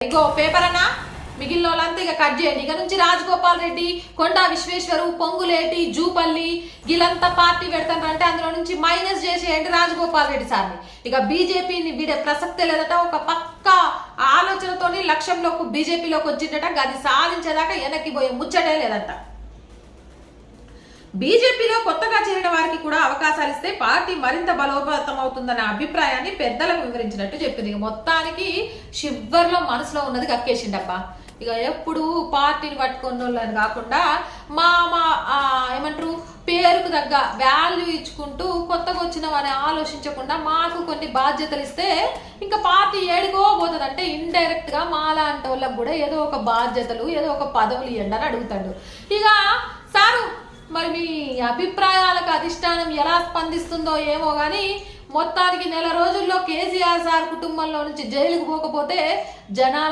ఇగో paper అన్నా మిగిలిన వాళ్ళంతా ఇక కట్ చేయండి. ఇక నుంచి రాజగోపాల్ రెడ్డి, కొండా విశ్వేశ్వరు, పొంగులేటి, జూపల్లి వీళ్ళంతా పార్టీ పెడతారంటే అందులో నుంచి మైనస్ చేసేయండి రాజగోపాల్ రెడ్డి సార్ని. ఇక బీజేపీని వీడే ప్రసక్తే లేదట. ఒక పక్క ఆలోచనతోని లక్ష్యంలోకి బీజేపీలోకి వచ్చిందట. అది సాధించేదాకా వెనక్కి పోయే ముచ్చటే లేదంట. బీజేపీలో కొత్తగా చేరిన వారికి కూడా అవకాశాలు ఇస్తే పార్టీ మరింత బలోపేతం అవుతుందన్న అభిప్రాయాన్ని పెద్దలకు వివరించినట్టు చెప్పింది. ఇక మొత్తానికి చివర్లో మనసులో ఉన్నది కక్కేసిండబ్బా. ఇక ఎప్పుడు పార్టీని పట్టుకున్న వాళ్ళని కాకుండా మా ఏమంటారు పేరుకు తగ్గ వాల్యూ ఇచ్చుకుంటూ కొత్తగా వచ్చిన వారిని ఆలోచించకుండా మాకు కొన్ని బాధ్యతలు ఇస్తే ఇంకా పార్టీ ఏడుకో పోతుంది. అంటే ఇండైరెక్ట్ గా మాలాంటి వాళ్ళకు కూడా ఏదో ఒక బాధ్యతలు ఏదో ఒక పదవులు ఇవ్వండి అని అడుగుతాడు. ఇక సారు మరి మీ అభిప్రాయాలకు అధిష్టానం ఎలా స్పందిస్తుందో ఏమో కానీ మొత్తానికి నెల రోజుల్లో కేసీఆర్ సార్ కుటుంబంలో నుంచి జైలుకు పోకపోతే జనాల